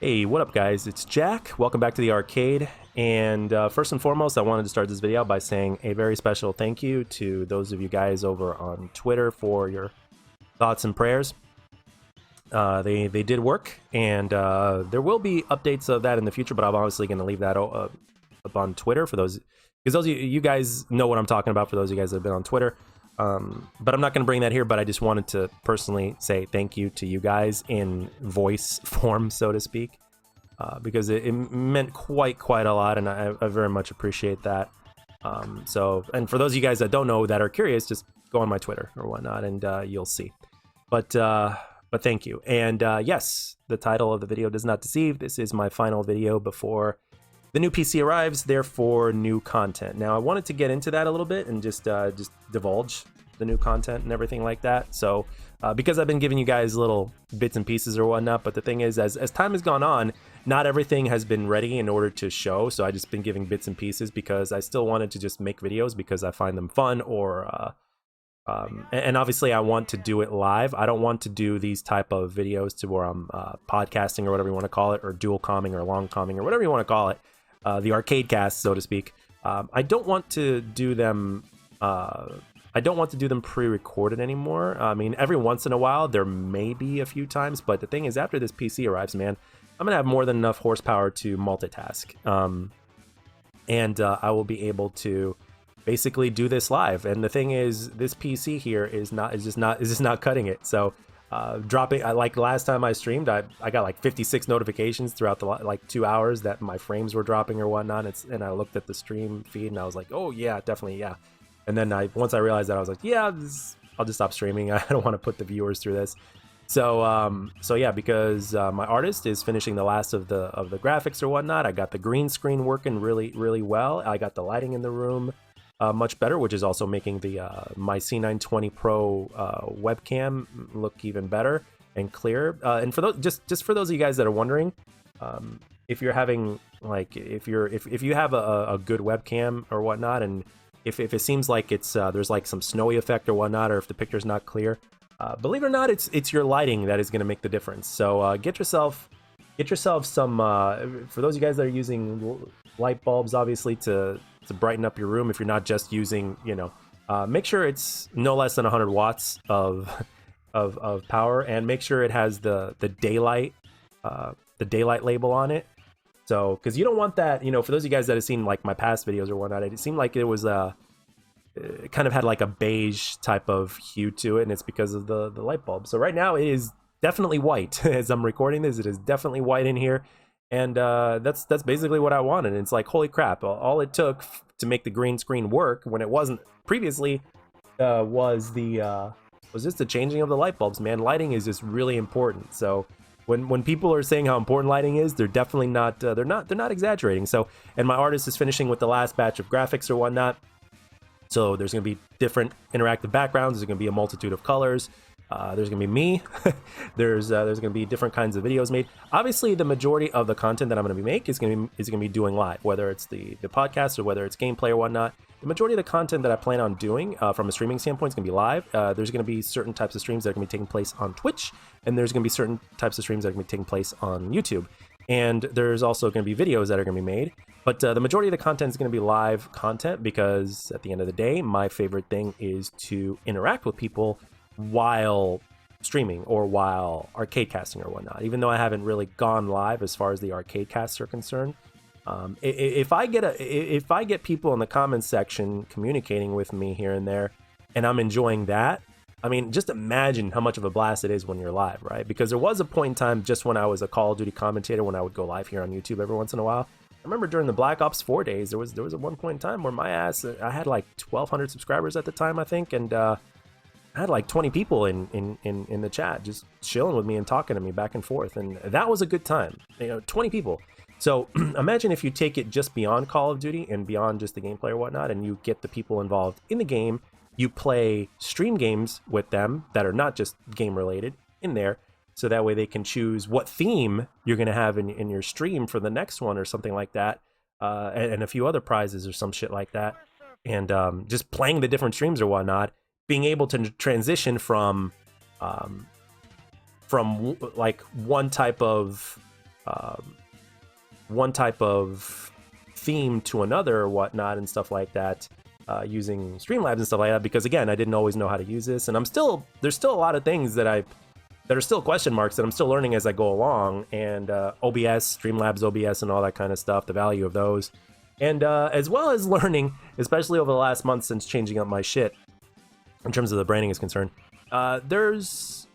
Hey, what up guys? It's Jack. Welcome back to the arcade. And first and foremost, I wanted to start this video by saying a very special thank you to those of you guys over on Twitter for your thoughts and prayers. They did work, and there will be updates of that in the future, but I'm obviously going to leave that up on Twitter for those, because those of you guys know what I'm talking about for those of you guys that have been on Twitter. But I'm not going to bring that here, but I just wanted to personally say thank you to you guys in voice form, so to speak, because it meant quite a lot, and I very much appreciate that. And for those of you guys that don't know, that are curious, just go on my Twitter or whatnot, and you'll see. But thank you. And yes, the title of the video does not deceive. This is my final video before the new PC arrives, therefore new content. Now I wanted to get into that a little bit and just divulge the new content and everything like that. So because I've been giving you guys little bits and pieces or whatnot, but the thing is, as time has gone on, not everything has been ready in order to show. So I just been giving bits and pieces because I still wanted to just make videos because I find them fun, or and obviously I want to do it live. I don't want to do these type of videos to where I'm podcasting or whatever you want to call it, or dual comming or long comming or whatever you want to call it. The arcade cast, so to speak. I don't want to do them. I don't want to do them pre-recorded anymore. I mean, every once in a while, there may be a few times, but the thing is, after this PC arrives, man, I'm gonna have more than enough horsepower to multitask, and I will be able to basically do this live. And the thing is, this PC here is just not cutting it. So. Dropping, like last time I streamed, I got like 56 notifications throughout the like 2 hours that my frames were dropping or whatnot. And I looked at the stream feed and I was like, oh yeah, definitely, yeah. And then once I realized that, I was like, yeah, I'll just stop streaming. I don't want to put the viewers through this. So so yeah, because my artist is finishing the last of the graphics or whatnot. I got the green screen working really well. I got the lighting in the room much better, which is also making the my C920 Pro webcam look even better and clearer. And for those, just for those of you guys that are wondering, if you're having like if you have a good webcam or whatnot, and if it seems like it's there's like some snowy effect or whatnot, or if the picture's not clear, believe it or not, it's your lighting that is going to make the difference. So get yourself some for those of you guys that are using light bulbs, obviously to brighten up your room. If you're not just using, make sure it's no less than 100 watts of power, and make sure it has the daylight label on it. So, because you don't want that, for those of you guys that have seen like my past videos or whatnot, it seemed like it was it kind of had like a beige type of hue to it, and it's because of the light bulb. So right now it is definitely white. As I'm recording this, it is definitely white in here. And that's basically what I wanted. And it's like, holy crap, all it took to make the green screen work when it wasn't previously was just the changing of the light bulbs. Man, lighting is just really important. So when people are saying how important lighting is, they're definitely not they're not exaggerating. So, and my artist is finishing with the last batch of graphics or whatnot. So there's going to be different interactive backgrounds. There's going to be a multitude of colors. There's gonna be me. there's gonna be different kinds of videos made. Obviously, the majority of the content that I'm gonna be making is gonna be doing live, whether it's the podcast or whether it's gameplay or whatnot. The majority of the content that I plan on doing from a streaming standpoint is gonna be live. There's gonna be certain types of streams that are gonna be taking place on Twitch, and there's gonna be certain types of streams that are gonna be taking place on YouTube. And there's also gonna be videos that are gonna be made. But the majority of the content is gonna be live content, because at the end of the day, my favorite thing is to interact with people while streaming or while arcade casting or whatnot. Even though I haven't really gone live as far as the arcade casts are concerned, if I get people in the comments section communicating with me here and there, and I'm enjoying that, I mean, just imagine how much of a blast it is when you're live, right? Because there was a point in time, just when I was a Call of Duty commentator, when I would go live here on YouTube every once in a while. I remember during the Black Ops 4 days, there was at one point in time where I had like 1,200 subscribers at the time, I think, and I had like 20 people in the chat just chilling with me and talking to me back and forth, and that was a good time. 20 people. So imagine if you take it just beyond Call of Duty and beyond just the gameplay or whatnot, and you get the people involved in the game. You play stream games with them that are not just game related in there, so that way they can choose what theme you're going to have in your stream for the next one or something like that, and a few other prizes or some shit like that. And just playing the different streams or whatnot, being able to transition from like one type of one type of theme to another or whatnot and stuff like that, using Streamlabs and stuff like that, because again, I didn't always know how to use this, and there's still a lot of things that are still question marks that I'm still learning as I go along, and OBS, Streamlabs OBS and all that kind of stuff, the value of those, and as well as learning, especially over the last month since changing up my shit in terms of the branding is concerned, there's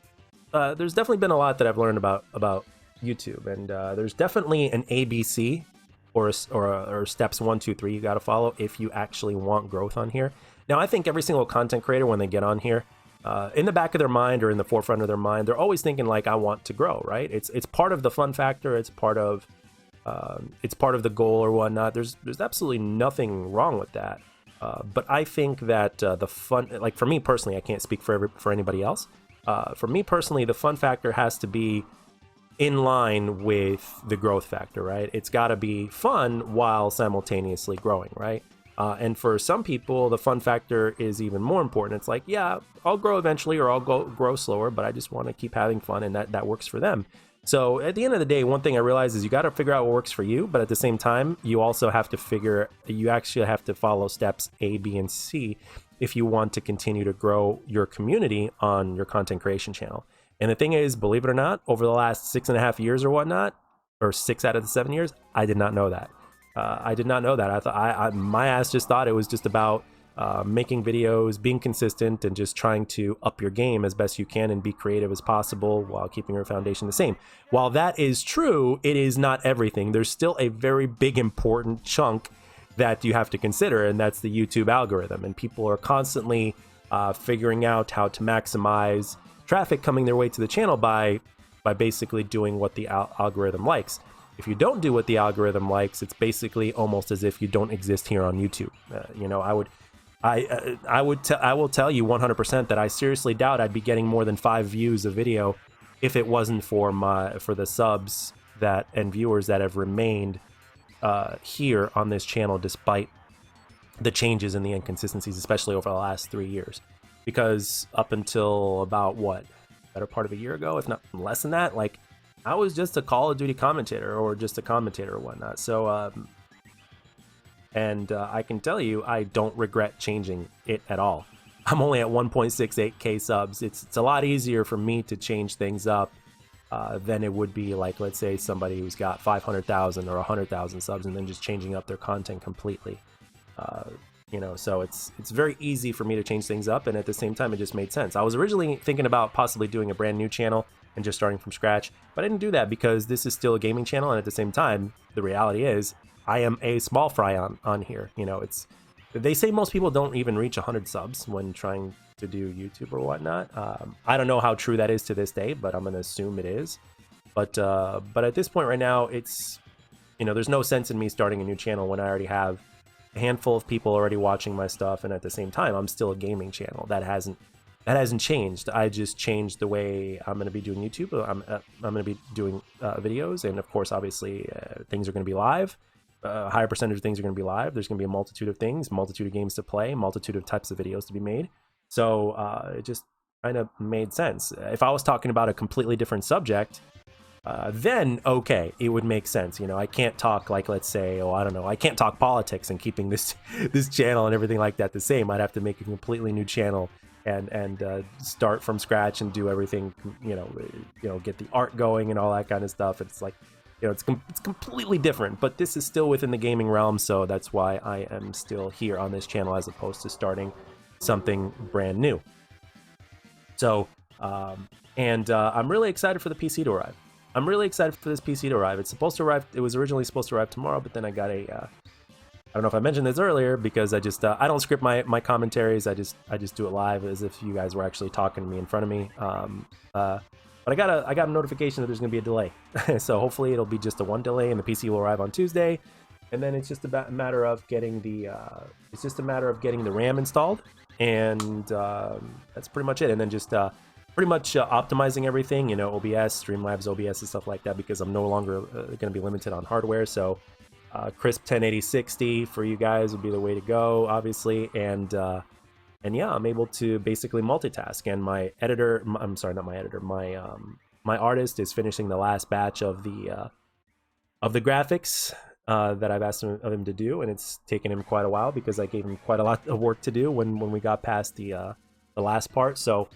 definitely been a lot that I've learned about YouTube, and there's definitely an ABC or steps 1, 2, 3 you got to follow if you actually want growth on here. Now, I think every single content creator, when they get on here, in the back of their mind or in the forefront of their mind, they're always thinking like, I want to grow, right? It's part of the fun factor. It's part of the goal or whatnot. There's absolutely nothing wrong with that. But I think that the fun, like for me personally, I can't speak for anybody else. For me personally, the fun factor has to be in line with the growth factor, right? It's got to be fun while simultaneously growing, right? And for some people, the fun factor is even more important. It's like, yeah, I'll grow eventually, or I'll grow slower, but I just want to keep having fun, and that works for them. So at the end of the day, one thing I realized is you got to figure out what works for you, but at the same time, you also have to you actually have to follow steps A, B, and C if you want to continue to grow your community on your content creation channel. And the thing is, believe it or not, over the last 6.5 years or whatnot, or 6 out of the 7 years, I did not know that. I did not know that. I thought my ass just thought it was just about making videos, being consistent, and just trying to up your game as best you can and be creative as possible while keeping your foundation the same. While that is true, it is not everything. There's still a very big important chunk that you have to consider, and that's the YouTube algorithm. And people are constantly figuring out how to maximize traffic coming their way to the channel by basically doing what the algorithm likes. If you don't do what the algorithm likes, it's basically almost as if you don't exist here on YouTube. You know, I will tell you 100% that I seriously doubt I'd be getting more than 5 views a video if it wasn't for the subs and viewers that have remained here on this channel despite the changes and the inconsistencies, especially over the last 3 years. Because up until about better part of a year ago, if not less than that, like, I was just a Call of Duty commentator or just a commentator or whatnot. So, I can tell you, I don't regret changing it at all. I'm only at 1.68k subs. It's a lot easier for me to change things up than it would be, like, let's say somebody who's got 500,000 or 100,000 subs and then just changing up their content completely. You know, so it's very easy for me to change things up, and at the same time, it just made sense. I was originally thinking about possibly doing a brand new channel and just starting from scratch, but I didn't do that because this is still a gaming channel, and at the same time, the reality is I am a small fry on here. You know, they say most people don't even reach 100 subs when trying to do YouTube or whatnot. I don't know how true that is to this day, but I'm gonna assume it is. But at this point right now, it's, you know, there's no sense in me starting a new channel when I already have a handful of people already watching my stuff, and at the same time, I'm still a gaming channel. That hasn't changed. I just changed the way I'm going to be doing YouTube. I'm going to be doing videos, and of course, obviously, things are going to be live. A higher percentage of things are going to be live. There's going to be a multitude of things, multitude of games to play, multitude of types of videos to be made. So it just kind of made sense. If I was talking about a completely different subject, then okay, it would make sense. You know, I can't talk, like, let's say, I don't know, I can't talk politics and keeping this channel and everything like that the same. I'd have to make a completely new channel and start from scratch and do everything, you know, get the art going and all that kind of stuff. It's like, you know, it's completely different, but this is still within the gaming realm, so that's why I am still here on this channel as opposed to starting something brand new. So, I'm really excited for the PC to arrive. I'm really excited for this PC to arrive. It's supposed to arrive. It was originally supposed to arrive tomorrow, but then I got I don't know if I mentioned this earlier, because I just I don't script my commentaries. I just do it live as if you guys were actually talking to me in front of me. But I got a notification that there's gonna be a delay, so hopefully it'll be just a one delay, and the PC will arrive on Tuesday, and then it's just a matter of getting the RAM installed, and that's pretty much it. And then just pretty much optimizing everything, you know, OBS, Streamlabs OBS and stuff like that, because I'm no longer going to be limited on hardware. So crisp 1080 60 for you guys would be the way to go, obviously. And yeah, I'm able to basically multitask. And my editor, I'm sorry, not my editor, my artist is finishing the last batch of the of the graphics that I've asked of him to do, and it's taken him quite a while because I gave him quite a lot of work to do when we got past the last part. So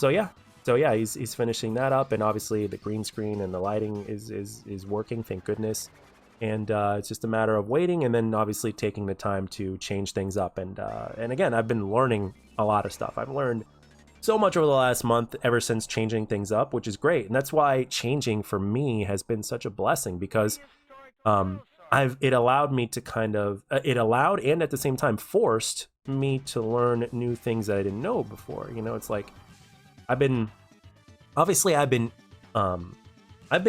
yeah, he's finishing that up, and obviously the green screen and the lighting is working, thank goodness. And it's just a matter of waiting, and then obviously taking the time to change things up. And again, I've been learning a lot of stuff. I've learned so much over the last month ever since changing things up, which is great. And that's why changing for me has been such a blessing, because it allowed me to kind of it allowed and at the same time forced me to learn new things that I didn't know before. You know, it's like I've been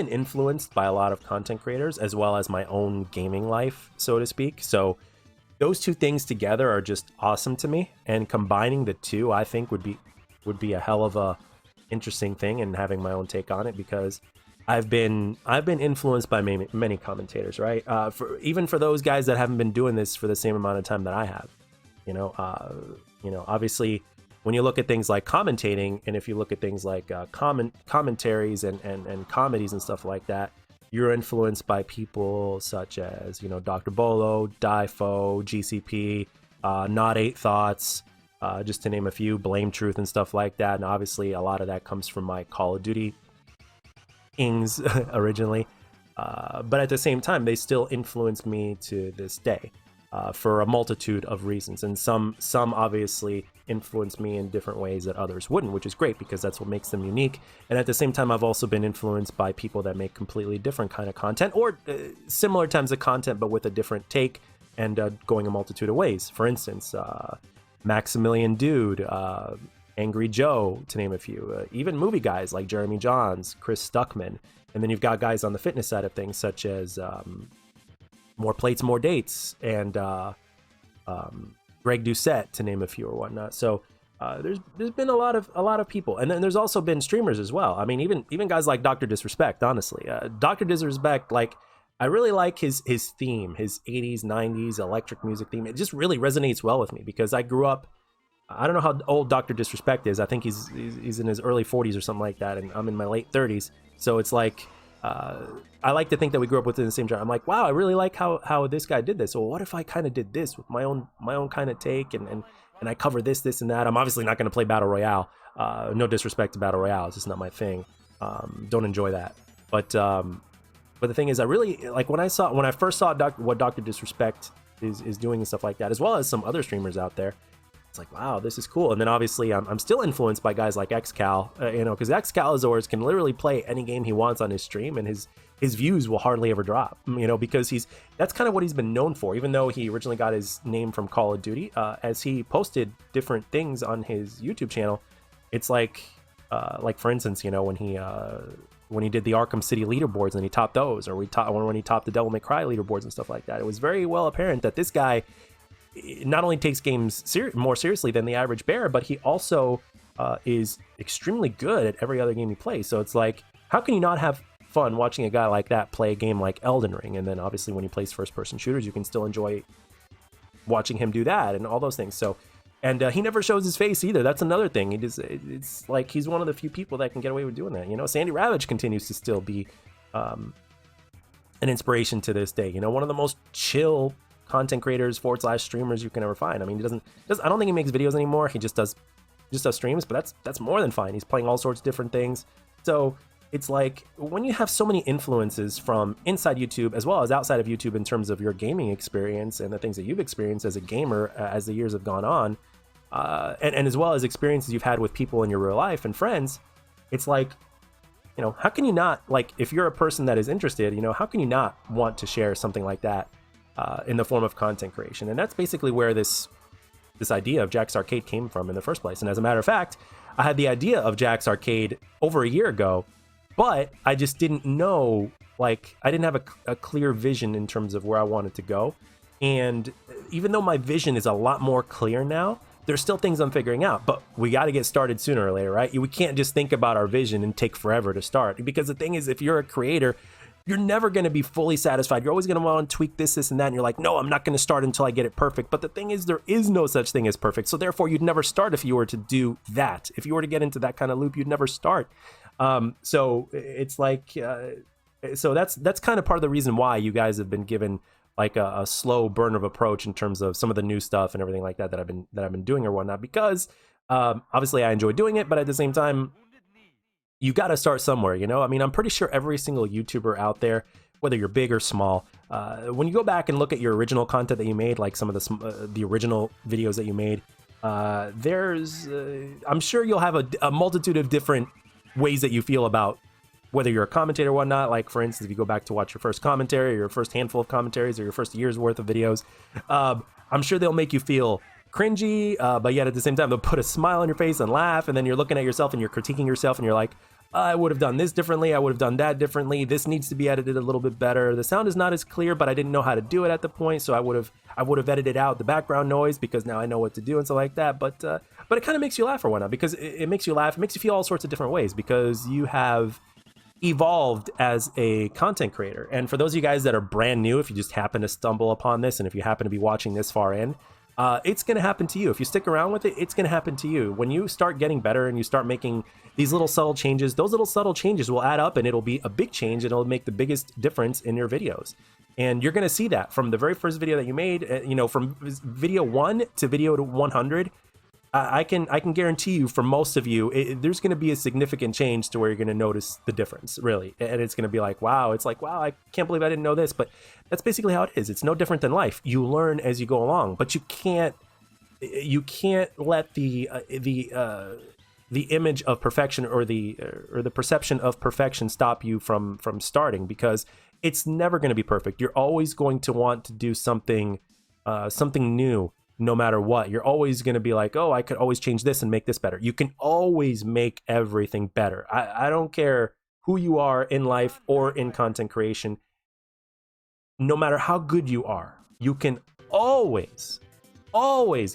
influenced by a lot of content creators, as well as my own gaming life, so to speak. So those two things together are just awesome to me, and combining the two, I think, would be a hell of a interesting thing, and having my own take on it, because I've been influenced by many commentators, right? Even for those guys that haven't been doing this for the same amount of time that I have, you know, obviously when you look at things like commentating, and if you look at things like commentaries and comedies and stuff like that, you're influenced by people such as, you know, Dr. Bolo, Difo, GCP, Not 8 Thoughts, just to name a few, Blame Truth and stuff like that. And obviously a lot of that comes from my Call of Duty ings originally. But at the same time, they still influence me to this day for a multitude of reasons. And some obviously influence me in different ways that others wouldn't, which is great because that's what makes them unique. And at the same time, I've also been influenced by people that make completely different kind of content, or similar types of content, but with a different take and going a multitude of ways. For instance, Maximilian Dude, Angry Joe, to name a few, even movie guys like Jeremy Johns, Chris Stuckman. And then you've got guys on the fitness side of things, such as More Plates, More Dates, and Greg Doucette, to name a few or whatnot. So there's been a lot of people, and then there's also been streamers as well. I mean, even guys like Dr. Disrespect. Honestly, Dr. Disrespect, like, I really like his theme, his 80s, 90s electric music theme. It just really resonates well with me because I grew up. I don't know how old Dr. Disrespect is. I think he's in his early 40s or something like that, and I'm in my late 30s. So it's like, I like to think that we grew up within the same genre. I'm like, wow, I really like how this guy did this. Well, what if I kind of did this with my own kind of take, and I cover this and that. I'm obviously not going to play Battle Royale. No disrespect to Battle Royale, it's just not my thing. Don't enjoy that. But the thing is, I really like when I first saw what Dr. Disrespect is doing and stuff like that, as well as some other streamers out there. It's like, wow, this is cool. And then obviously I'm still influenced by guys like XCal, because XCalizors can literally play any game he wants on his stream, and his views will hardly ever drop, because that's kind of what he's been known for. Even though he originally got his name from Call of Duty, as he posted different things on his YouTube channel, it's like for instance, when he did the Arkham City leaderboards and he topped those, or when he topped the Devil May Cry leaderboards and stuff like that, it was very well apparent that this guy not only takes games more seriously than the average bear, but he also is extremely good at every other game he plays. So it's like, how can you not have fun watching a guy like that play a game like Elden Ring? And then obviously when he plays first-person shooters, you can still enjoy watching him do that and all those things. So, and he never shows his face either. That's another thing. It's like he's one of the few people that can get away with doing that. Sandy Ravage continues to still be an inspiration to this day. One of the most chill content creators / streamers you can ever find. I mean, I don't think he makes videos anymore. He just does streams, but that's more than fine. He's playing all sorts of different things. So it's like, when you have so many influences from inside YouTube as well as outside of YouTube in terms of your gaming experience and the things that you've experienced as a gamer as the years have gone on, and as well as experiences you've had with people in your real life and friends, it's like, how can you not, like, if you're a person that is interested, how can you not want to share something like that in the form of content creation? And that's basically where this idea of Jack's Arcade came from in the first place. And as a matter of fact, I had the idea of Jack's Arcade over a year ago, but I just didn't know, like, I didn't have a clear vision in terms of where I wanted to go. And even though my vision is a lot more clear now, there's still things I'm figuring out, but we got to get started sooner or later, right? We can't just think about our vision and take forever to start, because the thing is, if you're a creator, you're never going to be fully satisfied. You're always going to want to tweak this and that. And you're like, no, I'm not going to start until I get it perfect. But the thing is, there is no such thing as perfect. So therefore, you'd never start if you were to do that. If you were to get into that kind of loop, you'd never start. So it's like, So that's kind of part of the reason why you guys have been given like a slow burn of approach in terms of some of the new stuff and everything like that that I've been doing or whatnot, because obviously I enjoy doing it, but at the same time, you got to start somewhere, you know? I mean, I'm pretty sure every single YouTuber out there, whether you're big or small, when you go back and look at your original content that you made, like some of the original videos that you made, I'm sure you'll have a multitude of different ways that you feel about whether you're a commentator or whatnot. Like, for instance, if you go back to watch your first commentary or your first handful of commentaries or your first year's worth of videos, I'm sure they'll make you feel cringy, but yet at the same time, they'll put a smile on your face and laugh, and then you're looking at yourself and you're critiquing yourself and you're like, I would have done this differently, I would have done that differently, this needs to be edited a little bit better, the sound is not as clear, but I didn't know how to do it at the point, so I would have edited out the background noise because now I know what to do and stuff like that. But it kind of makes you laugh or whatnot, because it makes you laugh, it makes you feel all sorts of different ways, because you have evolved as a content creator. And for those of you guys that are brand new, if you just happen to stumble upon this and if you happen to be watching this far in, it's going to happen to you. If you stick around with it, it's going to happen to you. When you start getting better and you start making these little subtle changes, those little subtle changes will add up and it'll be a big change and it'll make the biggest difference in your videos. And you're going to see that from the very first video that you made, you know, from video 1 to video 100. I can guarantee you, for most of you, there's going to be a significant change to where you're going to notice the difference, really. And it's going to be like, wow, it's like, wow, I can't believe I didn't know this. But that's basically how it is. It's no different than life. You learn as you go along, but you can't let the image of perfection or the perception of perfection stop you from starting, because it's never going to be perfect. You're always going to want to do something new. No matter what, you're always going to be like, oh, I could always change this and make this better. You can always make everything better. I don't care who you are in life or in content creation. No matter how good you are, you can always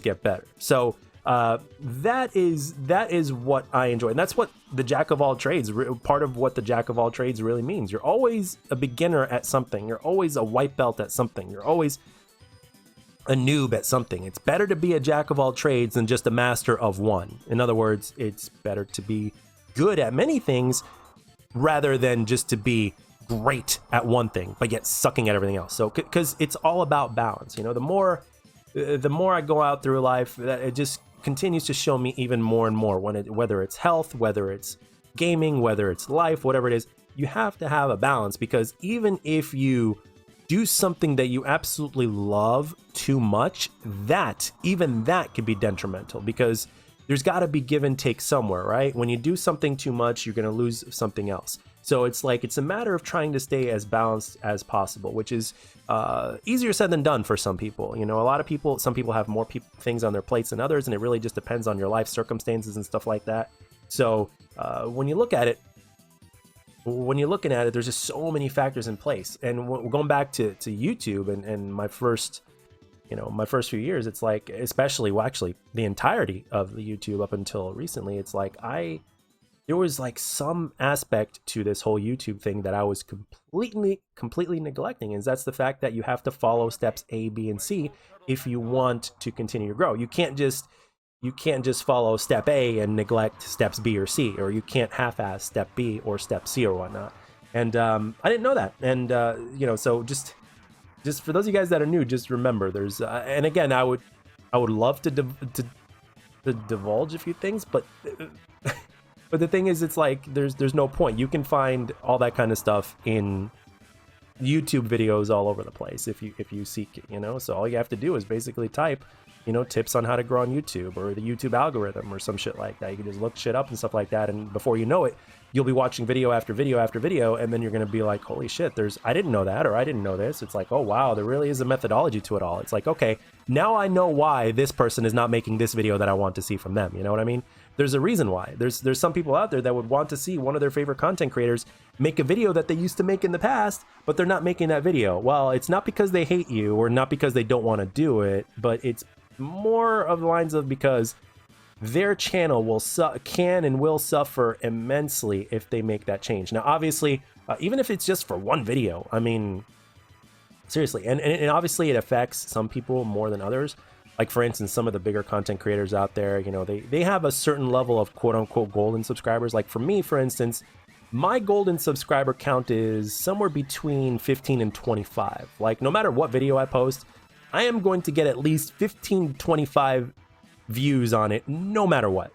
get better. So that is what I enjoy. And that's what the jack of all trades, part of what the jack of all trades really means. You're always a beginner at something. You're always a white belt at something. You're always a noob at something. It's better to be a jack of all trades than just a master of one. In other words, it's better to be good at many things rather than just to be great at one thing but yet sucking at everything else. So because it's all about balance, you know, the more I go out through life, it just continues to show me even more and more, whether it's health, whether it's gaming, whether it's life, whatever it is, you have to have a balance, because even if you do something that you absolutely love too much, even that can be detrimental, because there's got to be give and take somewhere, right? When you do something too much, you're going to lose something else. So it's a matter of trying to stay as balanced as possible, which is easier said than done for some people. You know, some people have more things on their plates than others, and it really just depends on your life circumstances and stuff like that. So when you look at it, there's just so many factors in place. And going back to YouTube and my first few years, it's like, especially, well, actually the entirety of the YouTube up until recently, it's like there was like some aspect to this whole YouTube thing that I was completely neglecting, and that's the fact that you have to follow steps A, B, and C if you want to continue to grow. You can't just follow step A and neglect steps B or C, or you can't half-ass step B or step C or whatnot. And I didn't know that. And you know, so just for those of you guys that are new, just remember, there's and again, I would love to divulge a few things, but but the thing is, it's like there's no point. You can find all that kind of stuff in YouTube videos all over the place if you seek it, you know. So all you have to do is basically type, you know, tips on how to grow on YouTube, or the YouTube algorithm, or some shit like that. You can just look shit up and stuff like that, and before you know it, you'll be watching video after video after video, and then you're going to be like, holy shit, I didn't know that, or I didn't know this. It's like, oh wow, there really is a methodology to it all. It's like, okay, now I know why this person is not making this video that I want to see from them. You know what I mean? There's a reason why. There's some people out there that would want to see one of their favorite content creators make a video that they used to make in the past, but they're not making that video. Well, it's not because they hate you or not because they don't want to do it, but it's more of the lines of because their channel can and will suffer immensely if they make that change. Now, obviously, even if it's just for one video, I mean, seriously, and obviously it affects some people more than others. Like, for instance, some of the bigger content creators out there, you know, they have a certain level of quote unquote golden subscribers. Like for me, for instance, my golden subscriber count is somewhere between 15 and 25. Like, no matter what video I post, I am going to get at least 15 to 25 views on it, no matter what.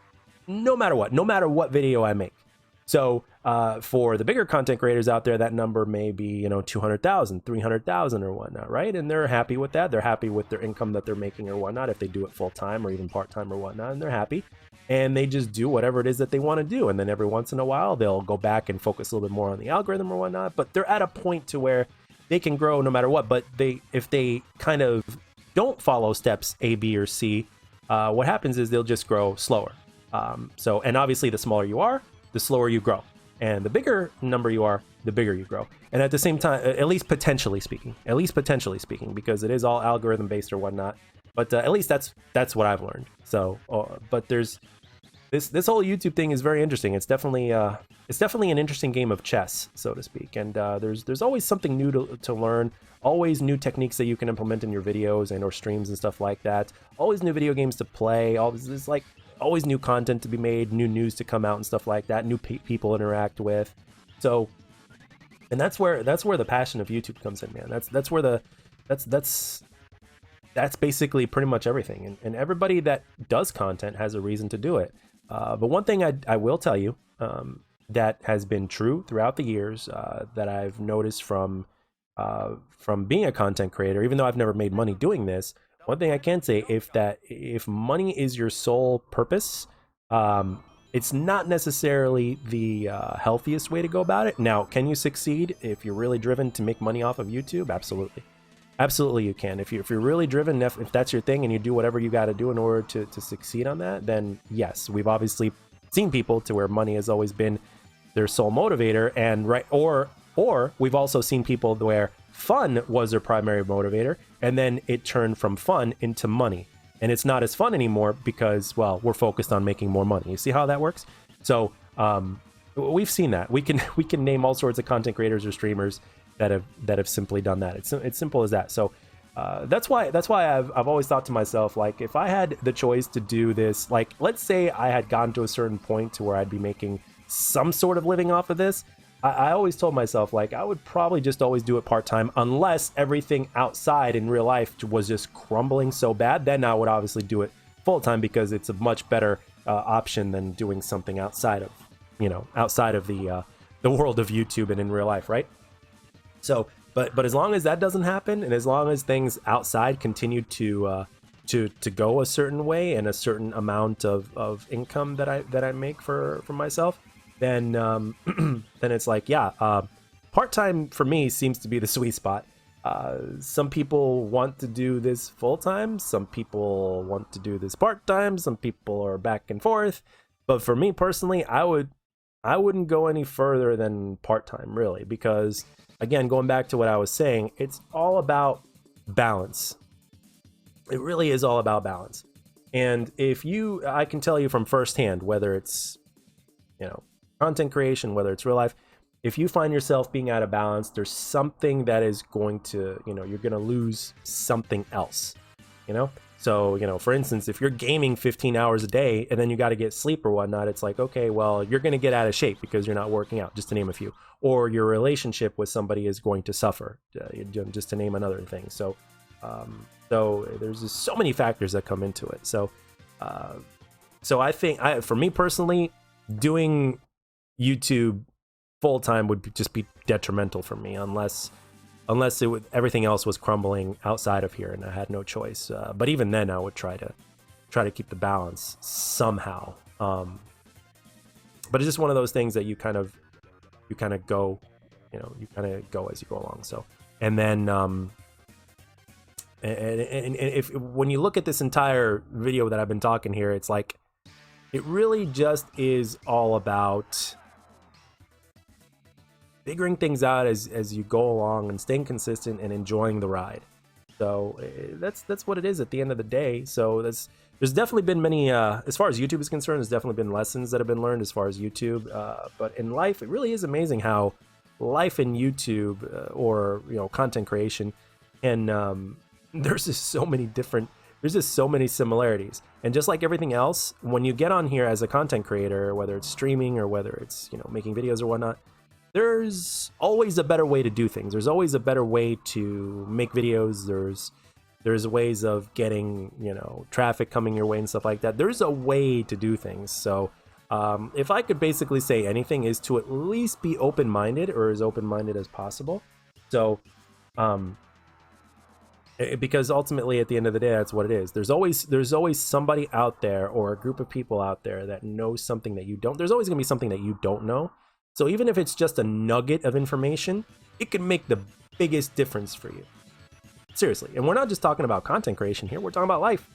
No matter what video I make. So for the bigger content creators out there, that number may be, you know, 200,000, 300,000 or whatnot, right? And they're happy with that. They're happy with their income that they're making or whatnot, if they do it full time or even part time or whatnot, and they're happy. And they just do whatever it is that they want to do. And then every once in a while, they'll go back and focus a little bit more on the algorithm or whatnot. But they're at a point to where they can grow no matter what. But if they kind of don't follow steps A, B, or C, what happens is they'll just grow slower. And obviously, the smaller you are, the slower you grow. And the bigger number you are, the bigger you grow. And at the same time, at least potentially speaking, because it is all algorithm based or whatnot. But at least that's what I've learned. So, but there's this whole YouTube thing is very interesting. It's definitely an interesting game of chess, so to speak. And there's always something new to learn. Always new techniques that you can implement in your videos and or streams and stuff like that. Always new video games to play. Always new content to be made, new news to come out and stuff like that. New people to interact with. So, and that's where the passion of YouTube comes in, man. That's basically pretty much everything. And everybody that does content has a reason to do it. But one thing I will tell you that has been true throughout the years that I've noticed from being a content creator, even though I've never made money doing this, one thing I can say, if money is your sole purpose, it's not necessarily the healthiest way to go about it. Now, can you succeed if you're really driven to make money off of YouTube? Absolutely. Absolutely you can. If you're really driven, if that's your thing and you do whatever you got to do in order to succeed on that, then yes, we've obviously seen people to where money has always been their sole motivator, and or we've also seen people where fun was their primary motivator, and then it turned from fun into money, and it's not as fun anymore because, well, we're focused on making more money. You see how that works? So we've seen that. We can name all sorts of content creators or streamers that have simply done that. It's simple as that. So that's why I've always thought to myself, like, if I had the choice to do this, like, let's say I had gotten to a certain point to where I'd be making some sort of living off of this, I always told myself, like, I would probably just always do it part-time unless everything outside in real life was just crumbling so bad. Then I would obviously do it full-time because it's a much better option than doing something outside of the world of YouTube and in real life, right? So, but as long as that doesn't happen, and as long as things outside continue to go a certain way and a certain amount of income that I make for myself, then then it's like, yeah, part-time for me seems to be the sweet spot. Some people want to do this full-time, some people want to do this part-time, some people are back and forth. But for me personally, I wouldn't go any further than part-time, really, because again, going back to what I was saying, it's all about balance. It really is all about balance. And I can tell you from firsthand, whether it's, content creation, whether it's real life, if you find yourself being out of balance, there's something that is going to, you're going to lose something else, So, for instance, if you're gaming 15 hours a day and then you got to get sleep or whatnot, it's like, okay, well, you're going to get out of shape because you're not working out, just to name a few. Or your relationship with somebody is going to suffer, just to name another thing. So, there's just so many factors that come into it. So I think, for me personally, doing YouTube full time would just be detrimental for me, unless everything else was crumbling outside of here and I had no choice. But even then, I would try to keep the balance somehow. But it's just one of those things that you kind of go, as you go along. So, and then and if when you look at this entire video that I've been talking here, it's like it really just is all about figuring things out as you go along and staying consistent and enjoying the ride. So that's what it is at the end of the day. So there's definitely been many, as far as YouTube is concerned, there's definitely been lessons that have been learned as far as YouTube. But in life, it really is amazing how life in YouTube or content creation, and there's just so many different there's just so many similarities. And just like everything else, when you get on here as a content creator, whether it's streaming or whether it's, you know, making videos or whatnot, there's always a better way to do things. There's always a better way to make videos. There's ways of getting, you know, traffic coming your way and stuff like that. There's a way to do things. So if I could basically say anything, is to at least be open-minded, or as open-minded as possible. So because ultimately at the end of the day, that's what it is. There's always somebody out there, or a group of people out there, that knows something that you don't. There's always gonna be something that you don't know. So even if it's just a nugget of information, it can make the biggest difference for you. Seriously. And we're not just talking about content creation here, we're talking about life.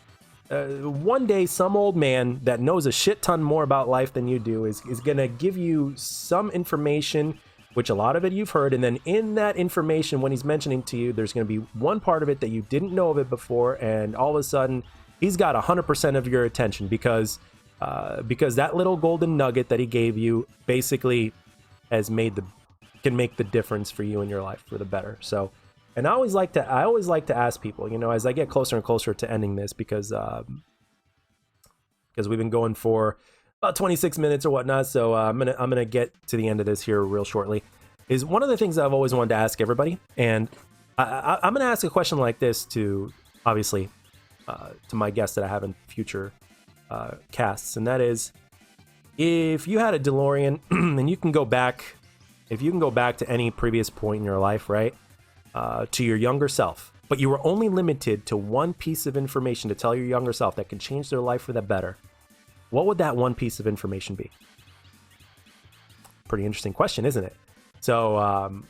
One day, some old man that knows a shit ton more about life than you do is gonna give you some information, which a lot of it you've heard, and then in that information, when he's mentioning to you, there's gonna be one part of it that you didn't know of it before, and all of a sudden, he's got 100% of your attention because that little golden nugget that he gave you basically can make the difference for you in your life for the better. So, and I always like to ask people, you know, as I get closer and closer to ending this, because we've been going for about 26 minutes or whatnot. So I'm gonna get to the end of this here real shortly. Is one of the things I've always wanted to ask everybody, and I'm gonna ask a question like this to, obviously, to my guests that I have in future casts, and that is, if you had a DeLorean and you can go back, to any previous point in your life, right, to your younger self, but you were only limited to one piece of information to tell your younger self that can change their life for the better, what would that one piece of information be? Pretty interesting question, isn't it? So,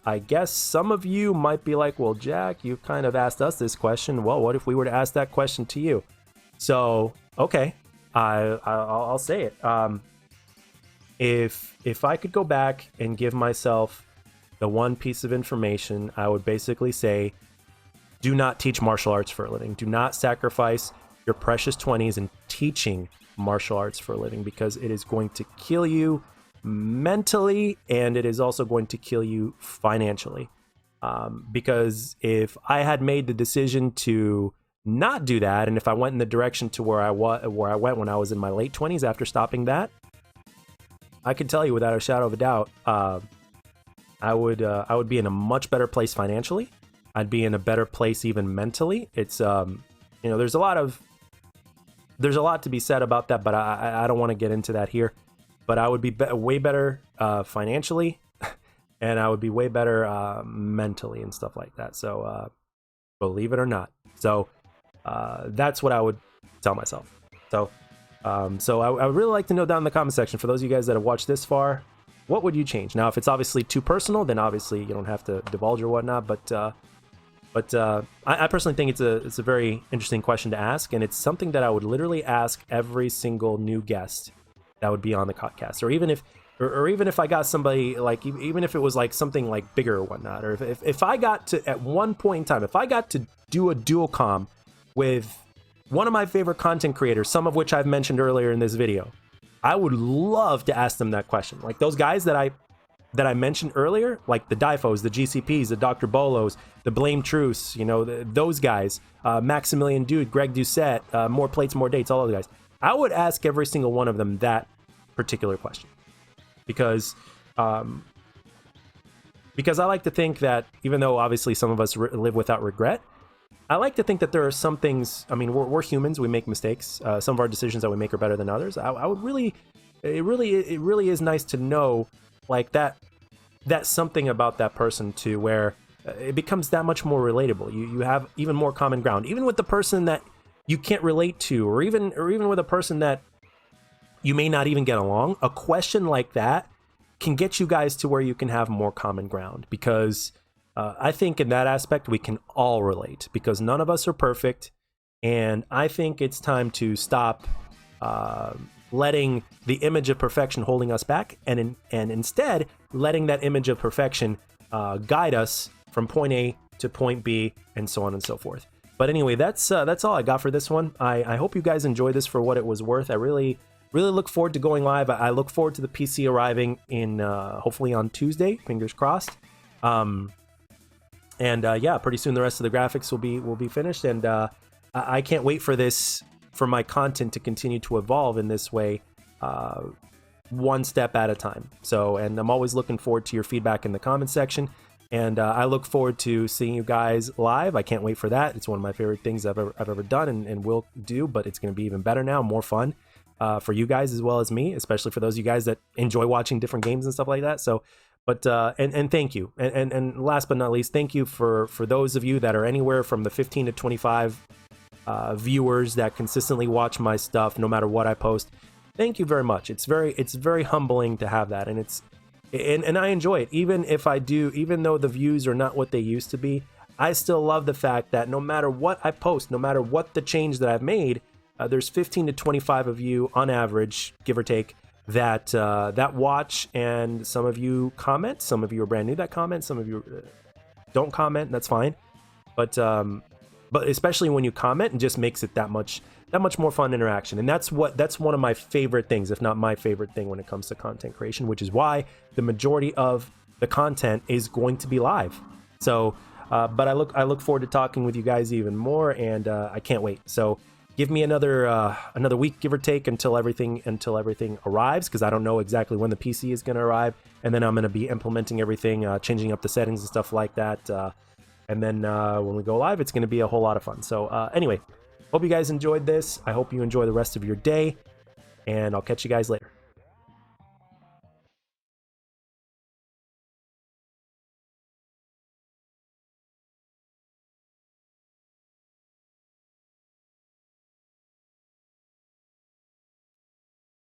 I guess some of you might be like, well, Jack, you kind of asked us this question. Well, what if we were to ask that question to you? So, okay, I'll say it. If I could go back and give myself the one piece of information, I would basically say, do not teach martial arts for a living. Do not sacrifice your precious 20s in teaching martial arts for a living, because it is going to kill you mentally, and it is also going to kill you financially. Because if I had made the decision to not do that, and if I went in the direction to where I went when I was in my late 20s after stopping that, I can tell you without a shadow of a doubt, I would be in a much better place financially. I'd be in a better place even mentally. It's you know, there's a lot to be said about that, but I don't want to get into that here. But I would be way better financially, and I would be way better mentally and stuff like that. So believe it or not. So that's what I would tell myself. So I would really like to know down in the comment section, for those of you guys that have watched this far, what would you change? Now, if it's obviously too personal, then obviously you don't have to divulge or whatnot. But I personally think it's a very interesting question to ask, and it's something that I would literally ask every single new guest that would be on the podcast, or even if I got somebody, like, even if it was like something like bigger or whatnot, or if I got to, at one point in time, if I got to do a dual comm with one of my favorite content creators, some of which I've mentioned earlier in this video, I would love to ask them that question. Like those guys that I mentioned earlier, like the Difos, the GCPs, the Dr. Bolos, the Blame Truce, you know, those guys, Maximilian Dude, Greg Doucette, More Plates, More Dates, all those guys. I would ask every single one of them that particular question, because I like to think that, even though obviously some of us live without regret, I like to think that there are some things, I mean, we're humans, we make mistakes. Some of our decisions that we make are better than others. I would really, it really is nice to know, like, that's something about that person too, where it becomes that much more relatable. You have even more common ground, even with the person that you can't relate to, or even with a person that you may not even get along. A question like that can get you guys to where you can have more common ground, because I think in that aspect we can all relate, because none of us are perfect, and I think it's time to stop letting the image of perfection holding us back, and instead letting that image of perfection guide us from point A to point B, and so on and so forth. But anyway, that's all I got for this one. I hope you guys enjoyed this for what it was worth. I really look forward to going live. I look forward to the PC arriving in hopefully on Tuesday, fingers crossed. And And yeah, pretty soon the rest of the graphics will be finished, and I can't wait for this, for my content to continue to evolve in this way, one step at a time. So, and I'm always looking forward to your feedback in the comment section, and I look forward to seeing you guys live. I can't wait for that. It's one of my favorite things I've ever done and will do, but it's going to be even better now, more fun for you guys as well as me, especially for those of you guys that enjoy watching different games and stuff like that. So, but and thank you, and last but not least, thank you for those of you that are anywhere from the 15 to 25 viewers that consistently watch my stuff no matter what I post. Thank you very much. It's very humbling to have that, and and I enjoy it. Even though the views are not what they used to be, I still love the fact that no matter what I post, no matter what the change that I've made, there's 15 to 25 of you on average, give or take, that watch, and some of you comment, some of you are brand new that comment, some of you don't comment, and that's fine. But especially when you comment, it just makes it that much more fun interaction. And that's one of my favorite things, if not my favorite thing when it comes to content creation, which is why the majority of the content is going to be live. So but I look forward to talking with you guys even more, and I can't wait. So give me another week, give or take, until everything arrives, because I don't know exactly when the PC is going to arrive, and then I'm going to be implementing everything, changing up the settings and stuff like that, and then when we go live, it's going to be a whole lot of fun. So anyway, hope you guys enjoyed this. I hope you enjoy the rest of your day, and I'll catch you guys later.